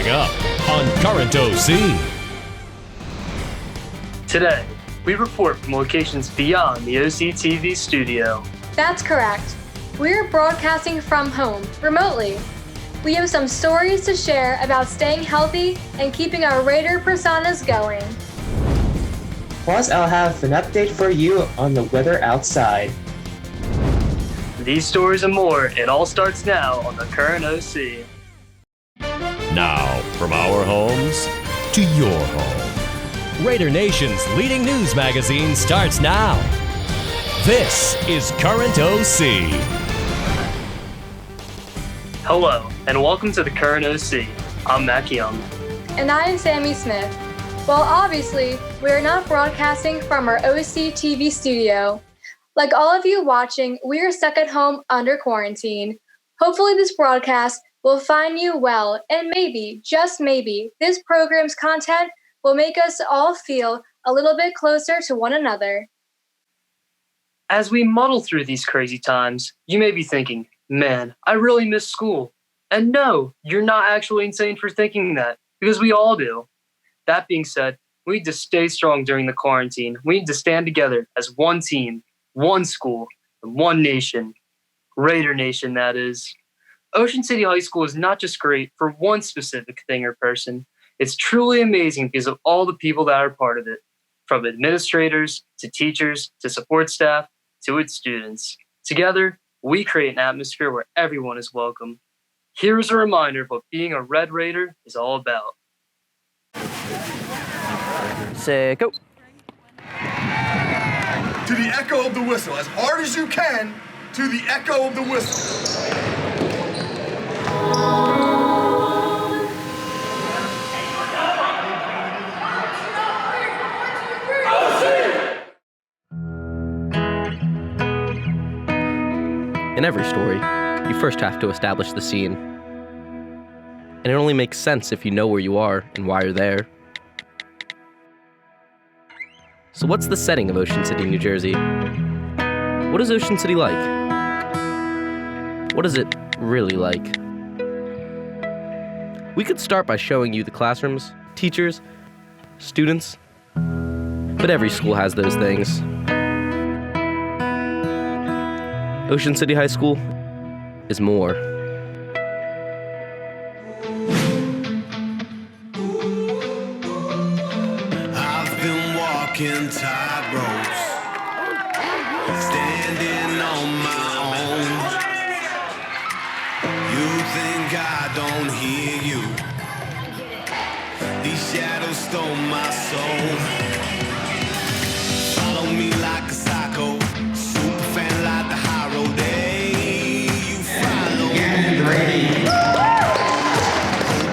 Coming up on Current OC. Today, we report from locations beyond the OC TV studio. That's correct. We're broadcasting from home, remotely. We have some stories to share about staying healthy and keeping our Raider personas going. Plus, I'll have an update for you on the weather outside. These stories and more, it all starts now on the Current OC. Now, from our homes to your home. Raider Nation's leading news magazine starts now. This is Current OC. Hello, and welcome to the Current OC. I'm Mac Young. And I am Sammy Smith. Well, obviously, we are not broadcasting from our OC TV studio. Like all of you watching, we are stuck at home under quarantine. Hopefully this broadcast will find you well, and maybe, just maybe, this program's content will make us all feel a little bit closer to one another. As we muddle through these crazy times, you may be thinking, man, I really miss school. And no, you're not actually insane for thinking that, because we all do. That being said, we need to stay strong during the quarantine. We need to stand together as one team, one school, and one nation. Raider Nation, that is. Ocean City High School is not just great for one specific thing or person. It's truly amazing because of all the people that are part of it, from administrators to teachers to support staff to its students. Together, we create an atmosphere where everyone is welcome. Here's a reminder of what being a Red Raider is all about. Say go. To the echo of the whistle, as hard as you can, to the echo of the whistle. In every story, you first have to establish the scene. And it only makes sense if you know where you are and why you're there. So what's the setting of Ocean City, New Jersey? What is Ocean City like? What is it really like? We could start by showing you the classrooms, teachers, students, but every school has those things. Ocean City High School is more. I've been walking tightropes, standing on my own. You think I don't hear you? These shadows stole my soul. Follow me like a psycho, super fan like the high road day. You follow me.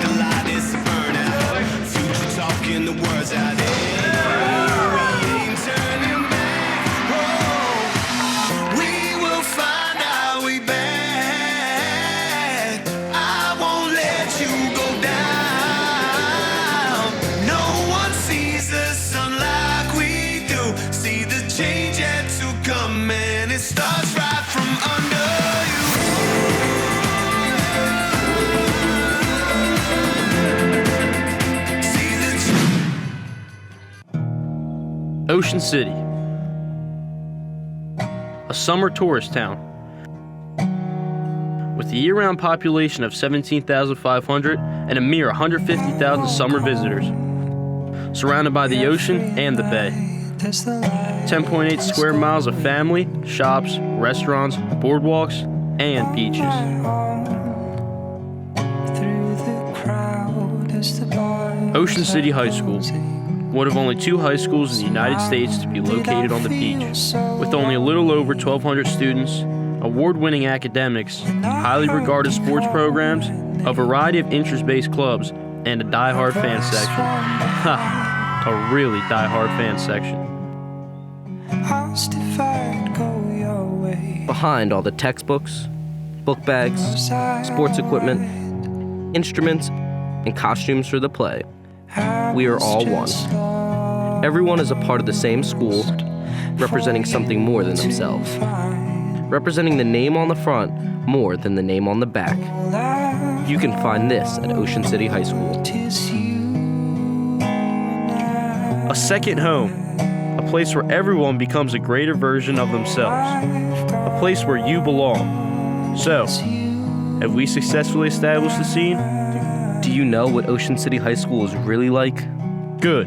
The light is a burnout, future talking the words out there. Ocean City, a summer tourist town with a year-round population of 17,500 and a mere 150,000 summer visitors, surrounded by the ocean and the bay. 10.8 square miles of family, shops, restaurants, boardwalks, and beaches. Ocean City High School, one of only 2 high schools in the United States to be located on the beach, with only a little over 1,200 students, award-winning academics, highly regarded sports programs, a variety of interest-based clubs, and a die-hard fan section. Ha! A really die-hard fan section. Behind all the textbooks, book bags, sports equipment, instruments, and costumes for the play, we are all one. Everyone is a part of the same school, representing something more than themselves. Representing the name on the front more than the name on the back. You can find this at Ocean City High School. A second home, a place where everyone becomes a greater version of themselves, a place where you belong. So, have we successfully established the scene? Do you know what Ocean City High School is really like? Good,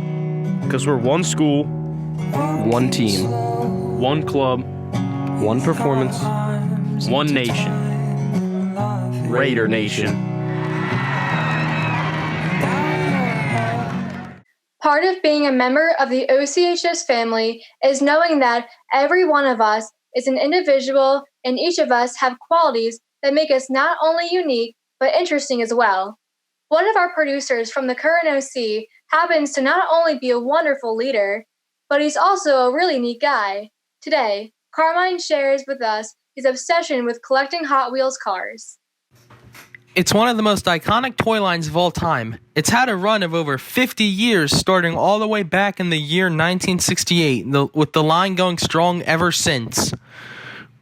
because we're one school, One team, one club, one performance, one nation. Raider Nation. Part of being a member of the OCHS family is knowing that every one of us is an individual and each of us have qualities that make us not only unique, but interesting as well. One of our producers from the current OC happens to not only be a wonderful leader, but he's also a really neat guy. Today, Carmine shares with us his obsession with collecting Hot Wheels cars. It's one of the most iconic toy lines of all time. It's had a run of over 50 years, starting all the way back in the year 1968, with the line going strong ever since.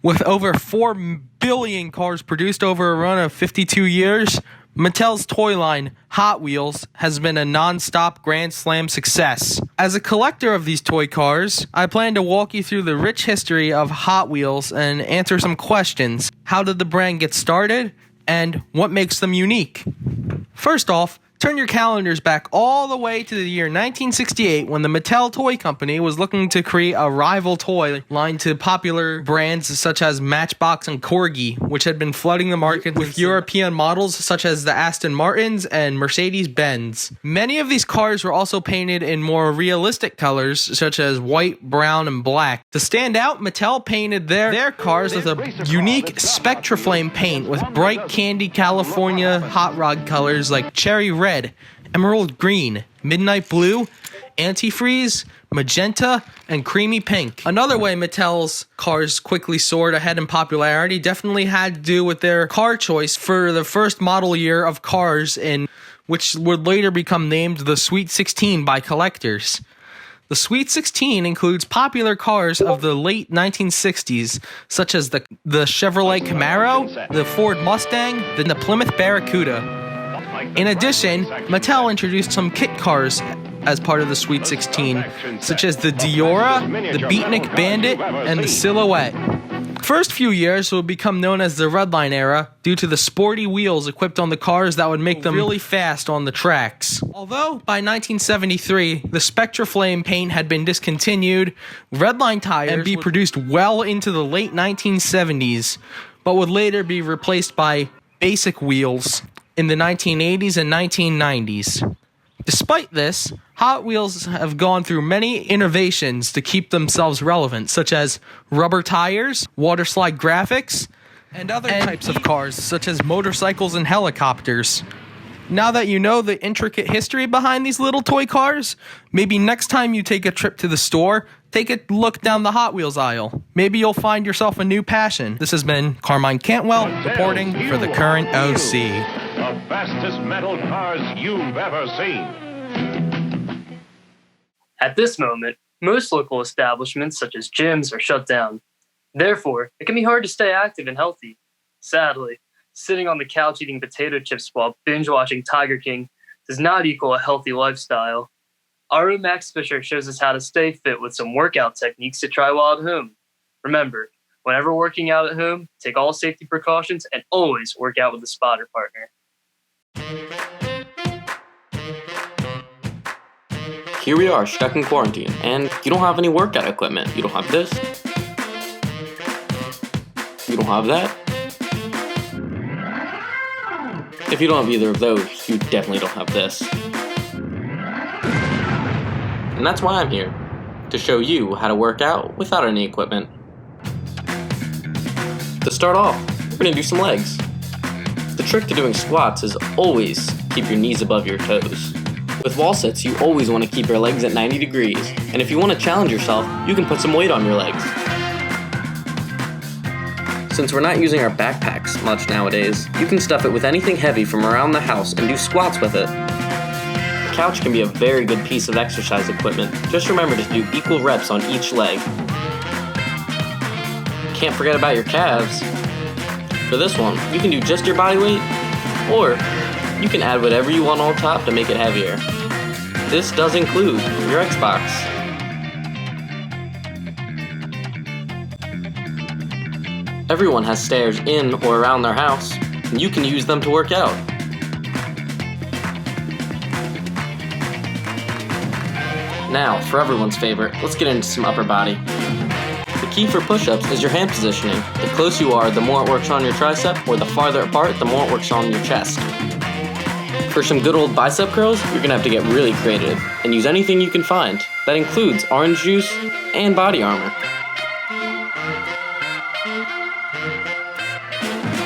With over 4 billion cars produced over a run of 52 years, Mattel's toy line, Hot Wheels, has been a non-stop Grand Slam success. As a collector of these toy cars, I plan to walk you through the rich history of Hot Wheels and answer some questions. How did the brand get started? And what makes them unique? First off, turn your calendars back all the way to the year 1968 when the Mattel Toy Company was looking to create a rival toy line to popular brands such as Matchbox and Corgi, which had been flooding the market with European models such as the Aston Martins and Mercedes-Benz. Many of these cars were also painted in more realistic colors such as white, brown, and black. To stand out, Mattel painted their cars with a unique Spectraflame paint with bright candy California hot rod colors like cherry red, emerald green, midnight blue, antifreeze, magenta, and creamy pink. Another way Mattel's cars quickly soared ahead in popularity definitely had to do with their car choice for the first model year of cars, which would later become named the Sweet 16 by collectors. The Sweet 16 includes popular cars of the late 1960s, such as the Chevrolet Camaro, the Ford Mustang, and the Plymouth Barracuda. In addition, Mattel introduced some kit cars as part of the Sweet 16, such as the Diora, the Beatnik Bandit, and the Silhouette. First few years would become known as the Redline era due to the sporty wheels equipped on the cars that would make them really fast on the tracks. Although by 1973, the Spectraflame paint had been discontinued, Redline tires would be produced well into the late 1970s, but would later be replaced by basic wheels in the 1980s and 1990s. Despite this, Hot Wheels have gone through many innovations to keep themselves relevant, such as rubber tires, water slide graphics, and other types of cars, such as motorcycles and helicopters. Now that you know the intricate history behind these little toy cars, maybe next time you take a trip to the store, take a look down the Hot Wheels aisle. Maybe you'll find yourself a new passion. This has been Carmine Cantwell reporting for the Current OC. The fastest metal cars you've ever seen. At this moment, most local establishments such as gyms are shut down. Therefore, it can be hard to stay active and healthy. Sadly, sitting on the couch eating potato chips while binge-watching Tiger King does not equal a healthy lifestyle. Our own Max Fisher shows us how to stay fit with some workout techniques to try while at home. Remember, whenever working out at home, take all safety precautions and always work out with a spotter partner. Here we are, stuck in quarantine, and you don't have any workout equipment. You don't have this. You don't have that. If you don't have either of those, you definitely don't have this. And that's why I'm here, to show you how to work out without any equipment. To start off, we're going to do some legs. The trick to doing squats is always keep your knees above your toes. With wall sits, you always want to keep your legs at 90 degrees, and if you want to challenge yourself, you can put some weight on your legs. Since we're not using our backpacks much nowadays, you can stuff it with anything heavy from around the house and do squats with it. The couch can be a very good piece of exercise equipment. Just remember to do equal reps on each leg. Can't forget about your calves. For this one, you can do just your body weight or you can add whatever you want on top to make it heavier. This does include your Xbox. Everyone has stairs in or around their house, and you can use them to work out. Now, for everyone's favorite, let's get into some upper body. The key for push-ups is your hand positioning. The closer you are, the more it works on your tricep, or the farther apart, the more it works on your chest. For some good old bicep curls, you're gonna have to get really creative and use anything you can find. That includes orange juice and body armor.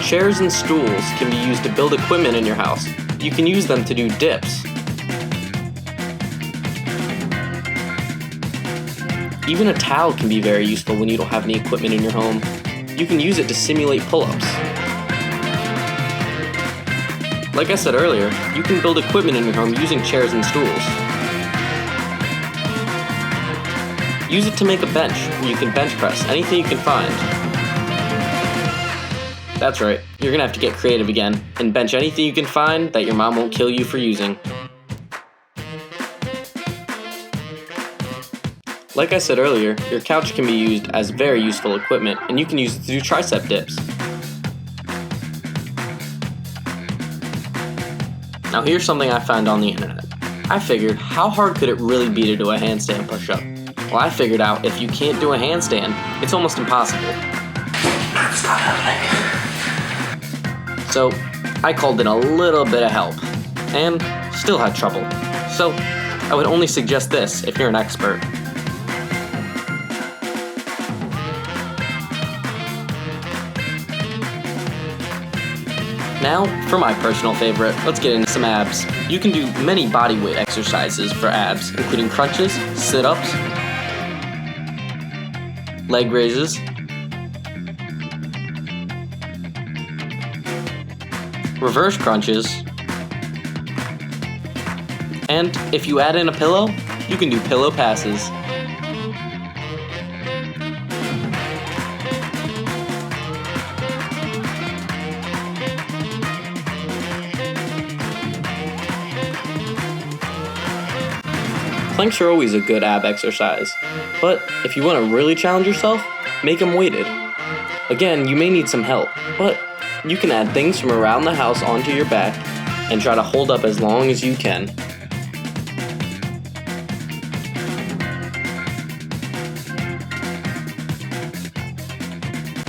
Chairs and stools can be used to build equipment in your house. You can use them to do dips. Even a towel can be very useful when you don't have any equipment in your home. You can use it to simulate pull-ups. Like I said earlier, you can build equipment in your home using chairs and stools. Use it to make a bench where you can bench press anything you can find. That's right, you're gonna have to get creative again and bench anything you can find that your mom won't kill you for using. Like I said earlier, your couch can be used as very useful equipment, and you can use it to do tricep dips. Now here's something I found on the internet. I figured, how hard could it really be to do a handstand push-up? Well, I figured out if you can't do a handstand, it's almost impossible. It's not happening. So, I called in a little bit of help, and still had trouble. So, I would only suggest this if you're an expert. Now, for my personal favorite, let's get into some abs. You can do many body weight exercises for abs, including crunches, sit-ups, leg raises, reverse crunches, and if you add in a pillow, you can do pillow passes. Planks are always a good ab exercise, but if you want to really challenge yourself, make them weighted. Again, you may need some help, but you can add things from around the house onto your back and try to hold up as long as you can.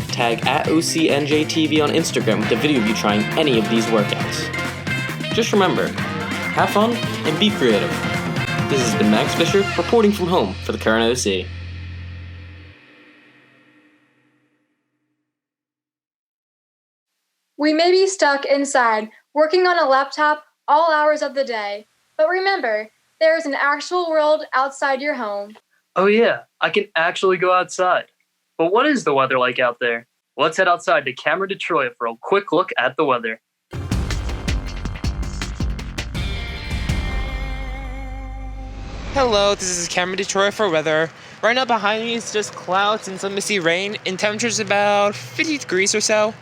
Tag @OCNJTV on Instagram with a video of you trying any of these workouts. Just remember, have fun and be creative. This has been Max Fisher reporting from home for the Current OC. We may be stuck inside, working on a laptop all hours of the day. But remember, there is an actual world outside your home. Oh yeah, I can actually go outside. But what is the weather like out there? Let's head outside to Camera Detroit for a quick look at the weather. Hello, this is Cameron Detroit for weather. Right now behind me is just clouds and some misty rain, and temperature's about 50 degrees or so.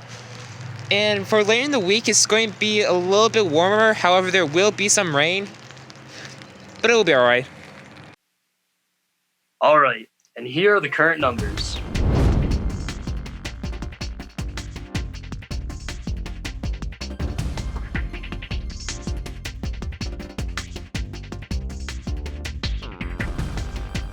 And for later in the week, it's going to be a little bit warmer. However, there will be some rain, but it will be alright. Alright, and here are the current numbers.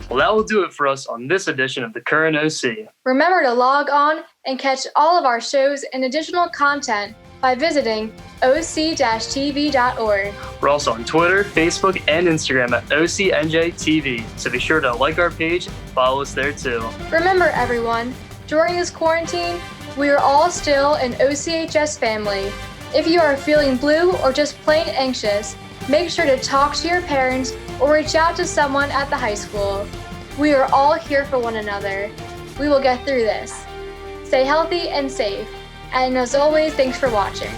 Well, that will do it for us on this edition of the Current OC. Remember to log on and catch all of our shows and additional content by visiting oc-tv.org. We're also on Twitter, Facebook, and Instagram at OCNJTV, so be sure to like our page and follow us there too. Remember everyone, during this quarantine, we are all still an OCHS family. If you are feeling blue or just plain anxious, make sure to talk to your parents or reach out to someone at the high school. We are all here for one another. We will get through this. Stay healthy and safe. And as always, thanks for watching.